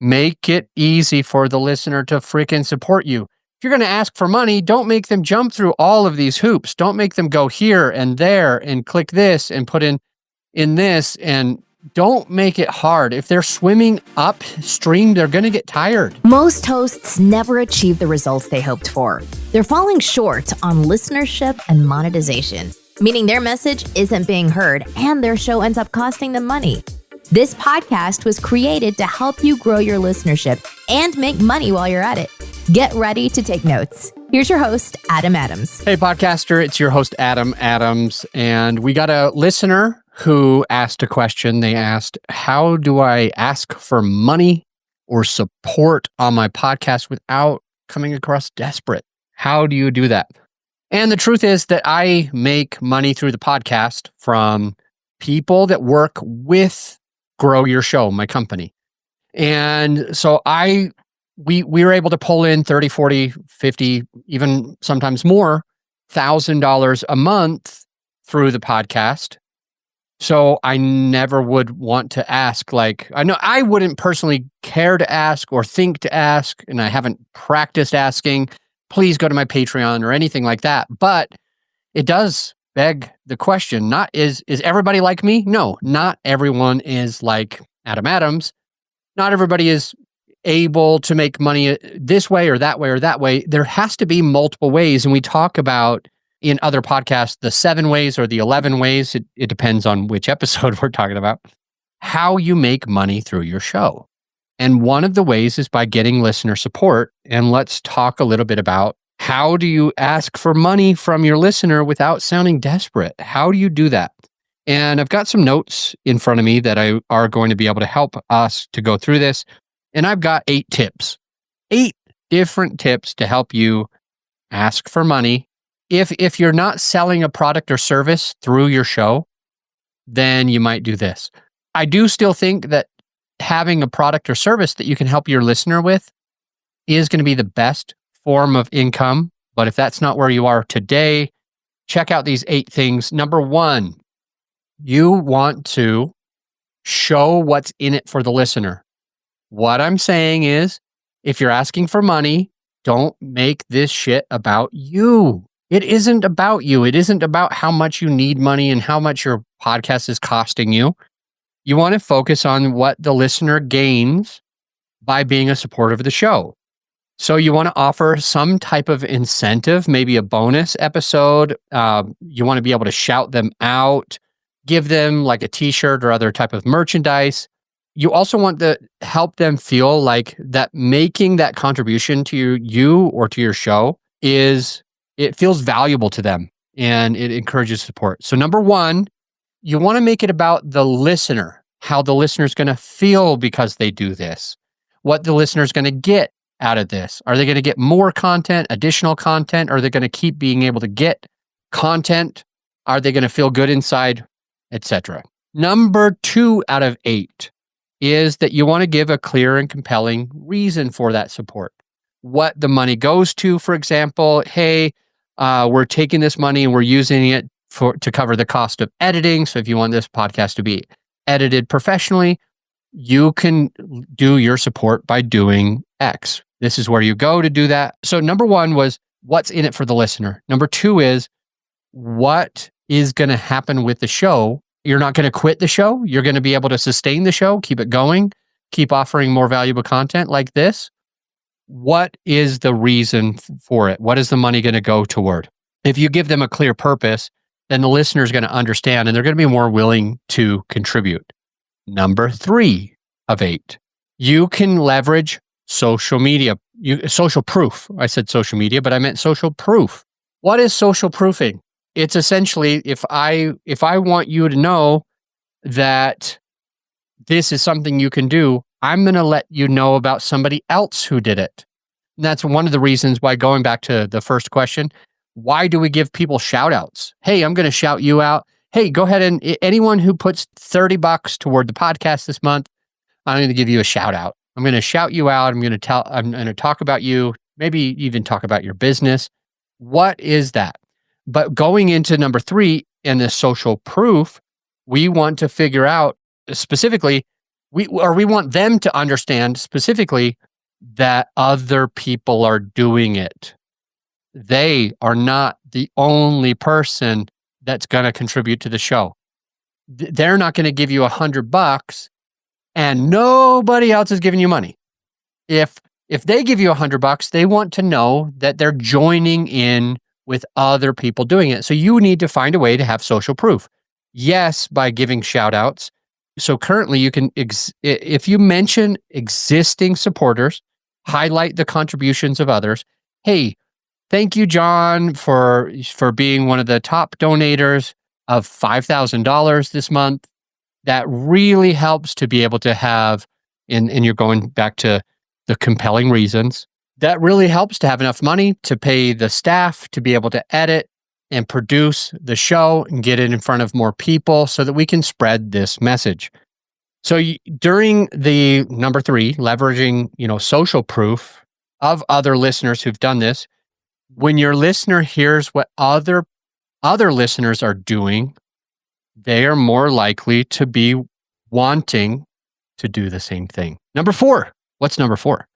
Make it easy for the listener to freaking support you. If you're going to ask for money, don't make them jump through all of these hoops. Don't make them go here and there and click this and put in this, and don't make it hard. If they're swimming upstream, they're going to get tired. Most hosts never achieve the results they hoped for. They're falling short on listenership and monetization, meaning their message isn't being heard and their show ends up costing them money. This podcast was created to help you grow your listenership and make money while you're at it. Get ready to take notes. Here's your host, Adam Adams. Hey, podcaster, it's your host, Adam Adams. And we got a listener who asked a question. They asked, how do I ask for money or support on my podcast without coming across desperate? How do you do that? And the truth is that I make money through the podcast from people that work with Grow Your Show, my company. And so we were able to pull in 30, 40, 50, even sometimes more, $1,000 a month through the podcast. So I never would want to ask, I know I wouldn't personally care to ask or think to ask, and I haven't practiced asking, please go to my Patreon or anything like that. But it does beg the question, is everybody like me? No, not everyone is like Adam Adams. Not everybody is able to make money this way or that way or that way. There has to be multiple ways. And we talk about in other podcasts, the 7 ways or the 11 ways. It depends on which episode we're talking about, how you make money through your show. And one of the ways is by getting listener support. And let's talk a little bit about how do you ask for money from your listener without sounding desperate? How do you do that? And I've got some notes in front of me that are going to be able to help us to go through this. And I've got 8 tips, 8 different tips to help you ask for money. If you're not selling a product or service through your show, then you might do this. I do still think that having a product or service that you can help your listener with is going to be the best form of income. But if that's not where you are today, check out these 8 things. Number 1, you want to show what's in it for the listener. What I'm saying is, if you're asking for money, don't make this shit about you. It isn't about you. It isn't about how much you need money and how much your podcast is costing you. You want to focus on what the listener gains by being a supporter of the show. So you want to offer some type of incentive, maybe a bonus episode. You want to be able to shout them out, give them like a t-shirt or other type of merchandise. You also want to help them feel like that making that contribution to you or to your show it feels valuable to them and it encourages support. So number 1, you want to make it about the listener, how the listener is going to feel because they do this, what the listener is going to get out of this. Are they going to get more content, additional content? Are they going to keep being able to get content? Are they going to feel good inside, etc.? Number 2 out of 8 is that you want to give a clear and compelling reason for that support. What the money goes to, for example, hey, we're taking this money and we're using it to cover the cost of editing. So if you want this podcast to be edited professionally, you can do your support by doing X. This is where you go to do that. So number 1 was what's in it for the listener. Number 2 is what is going to happen with the show. You're not going to quit the show. You're going to be able to sustain the show, keep it going, keep offering more valuable content like this. What is the reason for it? What is the money going to go toward? If you give them a clear purpose, then the listener is going to understand and they're going to be more willing to contribute. Number 3 of 8, you can leverage social media, social proof. I said social media, but I meant social proof. What is social proofing? It's essentially if I want you to know that this is something you can do, I'm going to let you know about somebody else who did it. And that's one of the reasons why, going back to the first question, why do we give people shout outs? Hey, I'm going to shout you out. Hey, go ahead and anyone who puts $30 toward the podcast this month, I'm going to give you a shout out. I'm going to shout you out. I'm going to talk about you, maybe even talk about your business. What is that? But going into number 3 in the social proof, we want to figure out specifically, we want them to understand specifically that other people are doing it. They are not the only person that's going to contribute to the show. They're not going to give you $100 and nobody else is giving you money. If they give you $100, they want to know that they're joining in with other people doing it. So you need to find a way to have social proof. Yes, by giving shout outs. So currently you can, if you mention existing supporters, highlight the contributions of others. Hey, thank you, John, for being one of the top donators of $5,000 this month. That really helps to be able to have, and you're going back to the compelling reasons, that really helps to have enough money to pay the staff to be able to edit and produce the show and get it in front of more people so that we can spread this message. So during the number 3, leveraging, social proof of other listeners who've done this, when your listener hears what other listeners are doing, they are more likely to be wanting to do the same thing. Number 4. What's number 4?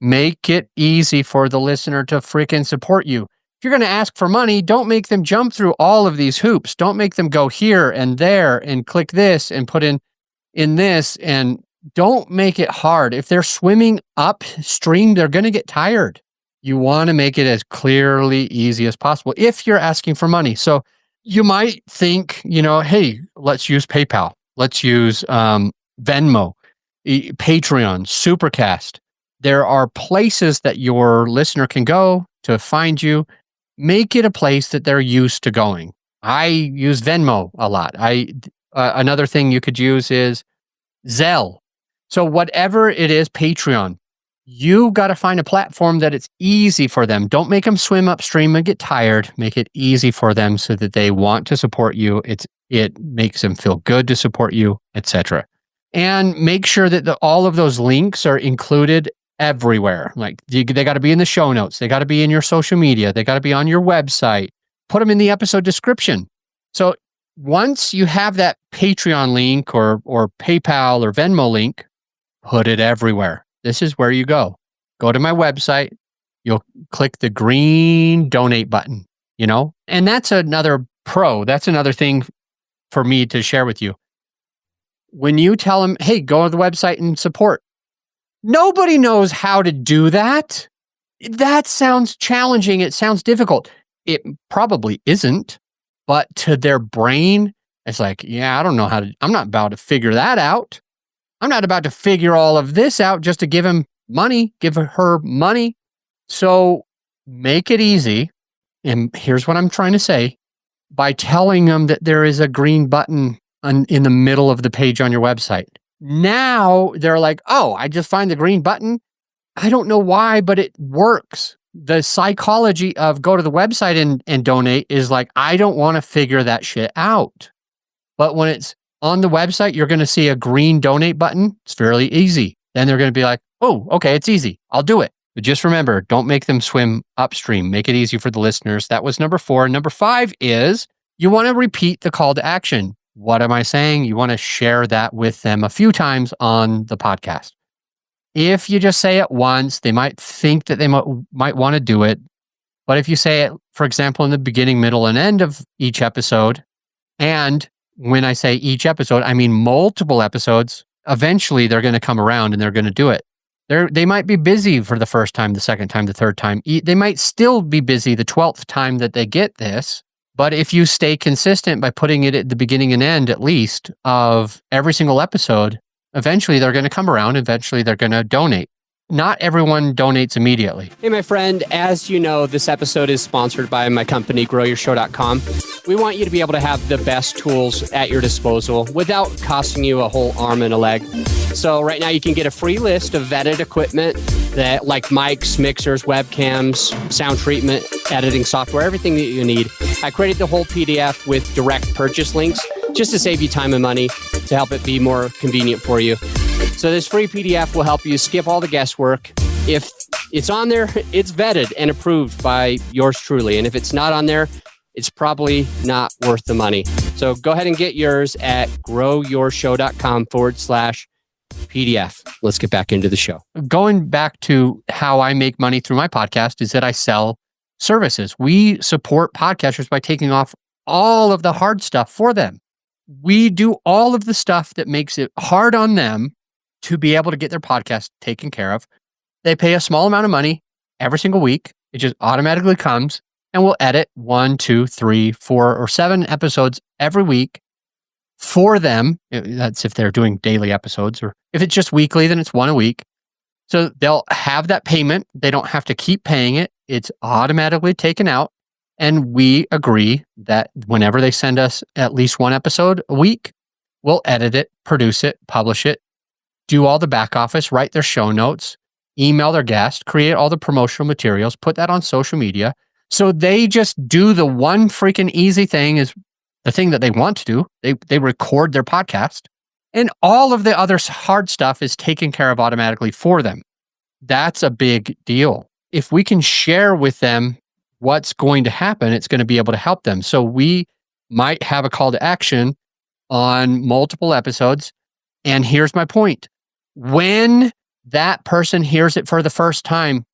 Make it easy for the listener to freaking support you. If you're going to ask for money, don't make them jump through all of these hoops. Don't make them go here and there and click this and put in this, and don't make it hard. If they're swimming upstream, they're going to get tired. You want to make it as clearly easy as possible if you're asking for money. So you might think, hey, let's use PayPal. Let's use Venmo, Patreon, Supercast. There are places that your listener can go to find you. Make it a place that they're used to going. I use Venmo a lot. Another thing you could use is Zelle. So whatever it is, Patreon, you got to find a platform that it's easy for them. Don't make them swim upstream and get tired. Make it easy for them so that they want to support you. It makes them feel good to support you, etc. And make sure that all of those links are included everywhere. Like they got to be in the show notes. They got to be in your social media. They got to be on your website. Put them in the episode description. So once you have that Patreon link or PayPal or Venmo link, put it everywhere. This is where you go. Go to my website. You'll click the green donate button, and that's another pro. That's another thing for me to share with you. When you tell them, hey, go to the website and support, nobody knows how to do that. That sounds challenging. It sounds difficult. It probably isn't, but to their brain, it's like, yeah, I don't know I'm not about to figure that out. I'm not about to figure all of this out just to give him money, give her money. So make it easy. And here's what I'm trying to say. By telling them that there is a green button in the middle of the page on your website. Now they're like, oh, I just find the green button. I don't know why, but it works. The psychology of go to the website and donate is like, I don't want to figure that shit out. But when it's on the website, you're going to see a green donate button. It's fairly easy. Then they're going to be like, oh, okay, it's easy. I'll do it. But just remember, don't make them swim upstream. Make it easy for the listeners. That was number 4. Number 5 is you want to repeat the call to action. What am I saying? You want to share that with them a few times on the podcast. If you just say it once, they might think that they might want to do it. But if you say it, for example, in the beginning, middle, and end of each episode, and when I say each episode, I mean multiple episodes, eventually they're going to come around and they're going to do it. They might be busy for the first time, the second time, the third time. They might still be busy the 12th time that they get this. But if you stay consistent by putting it at the beginning and end, at least, of every single episode, eventually they're going to come around. Eventually they're going to donate. Not everyone donates immediately. Hey, my friend, as you know, this episode is sponsored by my company, GrowYourShow.com. We want you to be able to have the best tools at your disposal without costing you a whole arm and a leg. So right now you can get a free list of vetted equipment that like mics, mixers, webcams, sound treatment, editing software, everything that you need. I created the whole PDF with direct purchase links just to save you time and money, to help it be more convenient for you. So this free PDF will help you skip all the guesswork. If it's on there, it's vetted and approved by yours truly. And if it's not on there, it's probably not worth the money. So go ahead and get yours at growyourshow.com/ PDF. Let's get back into the show. Going back to how I make money through my podcast is that I sell services. We support podcasters by taking off all of the hard stuff for them. We do all of the stuff that makes it hard on them to be able to get their podcast taken care of. They pay a small amount of money every single week. It just automatically comes, and we'll edit 1, 2, 3, 4, or 7 episodes every week for them. That's if they're doing daily episodes, or if it's just weekly, then it's one a week. So they'll have that payment. They don't have to keep paying it. It's automatically taken out. And we agree that whenever they send us at least one episode a week, we'll edit it, produce it, publish it, do all the back office, write their show notes, email their guest, create all the promotional materials, put that on social media. So they just do the one freaking easy thing, is the thing that they want to do. They record their podcast, and all of the other hard stuff is taken care of automatically for them. That's a big deal. If we can share with them what's going to happen, it's going to be able to help them. So we might have a call to action on multiple episodes. And here's my point. When that person hears it for the first time,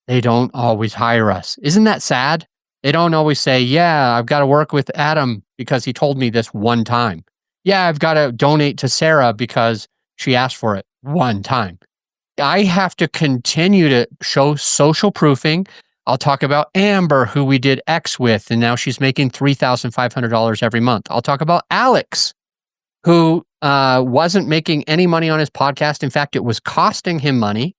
they don't always hire us. Isn't that sad? They don't always say, yeah, I've got to work with Adam because he told me this one time. Yeah, I've got to donate to Sarah because she asked for it one time. I have to continue to show social proofing. I'll talk about Amber, who we did X with, and now she's making $3,500 every month. I'll talk about Alex, who wasn't making any money on his podcast. In fact, it was costing him money.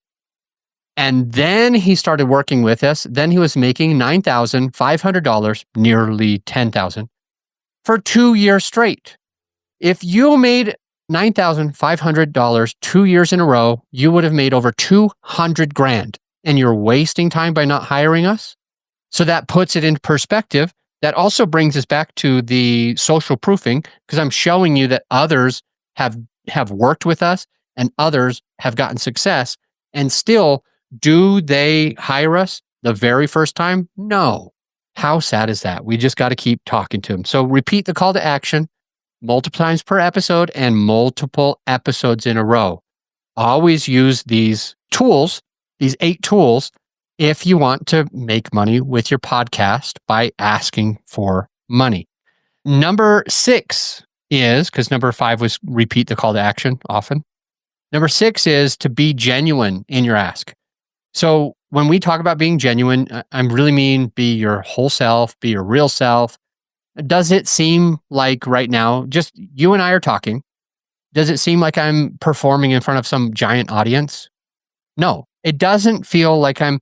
And then he started working with us. Then he was making $9,500, nearly $10,000, for 2 years straight. If you made $9,500 2 years in a row, you would have made over 200 grand, and you're wasting time by not hiring us. So that puts it in perspective. That also brings us back to the social proofing, because I'm showing you that others have worked with us and others have gotten success, and still, do they hire us the very first time? No. How sad is that? We just got to keep talking to them. So repeat the call to action multiple times per episode and multiple episodes in a row. Always use these tools, these 8 tools, if you want to make money with your podcast by asking for money. Number 6 is, because number 5 was repeat the call to action often. Number 6 is to be genuine in your ask. So when we talk about being genuine, I really mean be your whole self, be your real self. Does it seem like right now, just you and I are talking, does it seem like I'm performing in front of some giant audience? No, it doesn't feel like I'm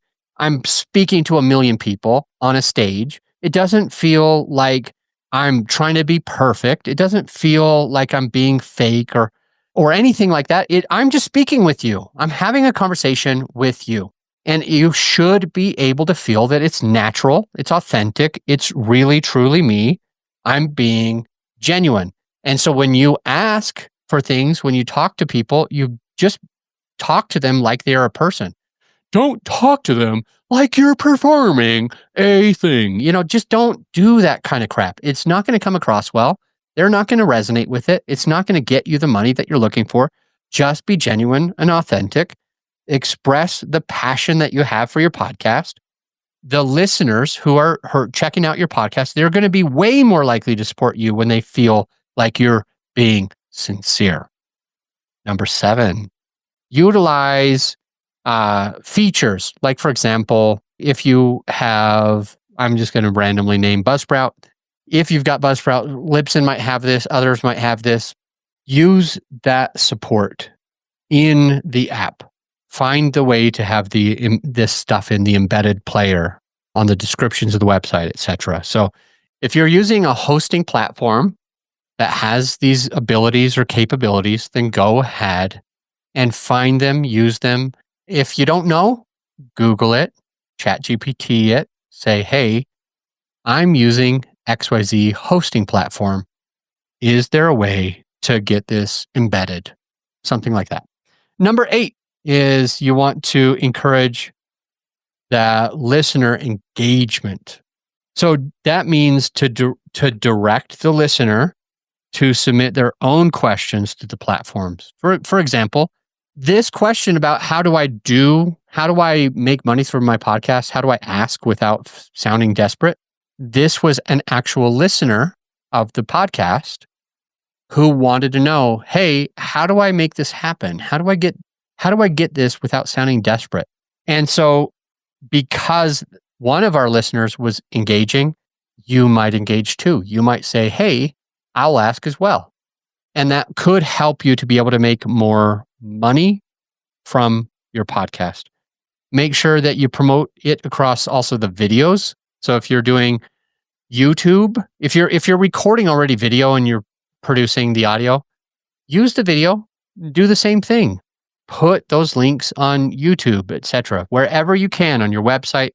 speaking to a million people on a stage. It doesn't feel like I'm trying to be perfect. It doesn't feel like I'm being fake or anything like that. I'm just speaking with you. I'm having a conversation with you. And you should be able to feel that it's natural, it's authentic, it's really, truly me. I'm being genuine. And so when you ask for things, when you talk to people, you just talk to them like they're a person. Don't talk to them like you're performing a thing. Just don't do that kind of crap. It's not going to come across well. They're not going to resonate with it. It's not going to get you the money that you're looking for. Just be genuine and authentic. Express the passion that you have for your podcast. The listeners who are checking out your podcast, they're going to be way more likely to support you when they feel like you're being sincere. Number 7, utilize features. Like, for example, if you have, I'm just going to randomly name Buzzsprout. If you've got Buzzsprout, Libsyn might have this, others might have this. Use that support in the app. Find the way to have this stuff in the embedded player on the descriptions of the website, etc. So if you're using a hosting platform that has these abilities or capabilities, then go ahead and find them, use them. If you don't know, Google it, ChatGPT it, say, hey, I'm using XYZ hosting platform. Is there a way to get this embedded? Something like that. Number 8 is you want to encourage the listener engagement. So that means to direct the listener to submit their own questions to the platforms. For example, this question about how do I make money through my podcast? How do I ask without sounding desperate? This was an actual listener of the podcast who wanted to know, hey, how do I make this happen? How do I get this without sounding desperate? And so because one of our listeners was engaging, you might engage too. You might say, hey, I'll ask as well. And that could help you to be able to make more money from your podcast. Make sure that you promote it across also the videos. So if you're doing YouTube, if you're recording already video and you're producing the audio, use the video, do the same thing. Put those links on YouTube, etc., wherever you can, on your website,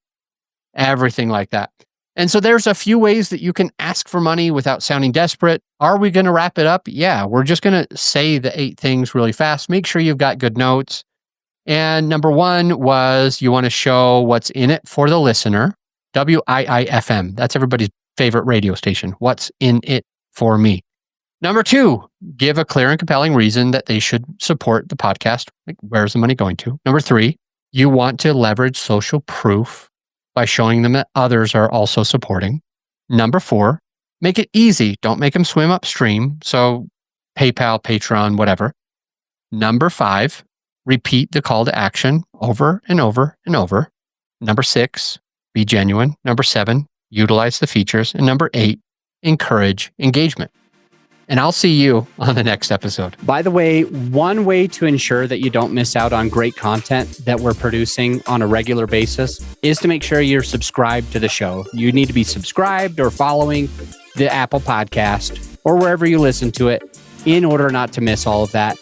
everything like that. And so there's a few ways that you can ask for money without sounding desperate. Are we going to wrap it up? Yeah, we're just going to say the 8 things really fast. Make sure you've got good notes. And number 1 was you want to show what's in it for the listener. WIIFM. That's everybody's favorite radio station. What's in it for me? Number 2, give a clear and compelling reason that they should support the podcast. Like, where's the money going to? Number 3, you want to leverage social proof by showing them that others are also supporting. Number 4, make it easy. Don't make them swim upstream. So PayPal, Patreon, whatever. Number 5, repeat the call to action over and over and over. Number 6, be genuine. Number 7, utilize the features. And number 8, encourage engagement. And I'll see you on the next episode. By the way, one way to ensure that you don't miss out on great content that we're producing on a regular basis is to make sure you're subscribed to the show. You need to be subscribed or following the Apple Podcast or wherever you listen to it in order not to miss all of that.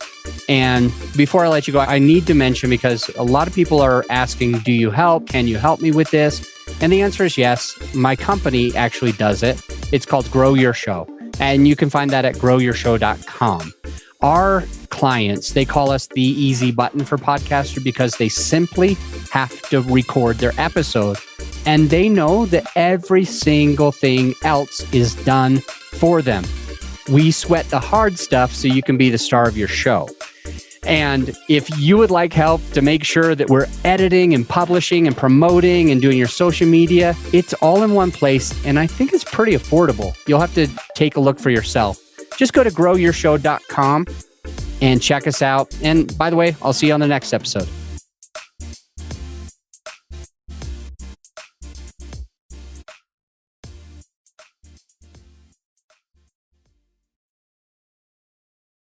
And before I let you go, I need to mention, because a lot of people are asking, do you help? Can you help me with this? And the answer is yes. My company actually does it. It's called Grow Your Show. And you can find that at growyourshow.com. Our clients, they call us the easy button for podcaster because they simply have to record their episode. And they know that every single thing else is done for them. We sweat the hard stuff so you can be the star of your show. And if you would like help to make sure that we're editing and publishing and promoting and doing your social media, it's all in one place. And I think it's pretty affordable. You'll have to take a look for yourself. Just go to growyourshow.com and check us out. And by the way, I'll see you on the next episode.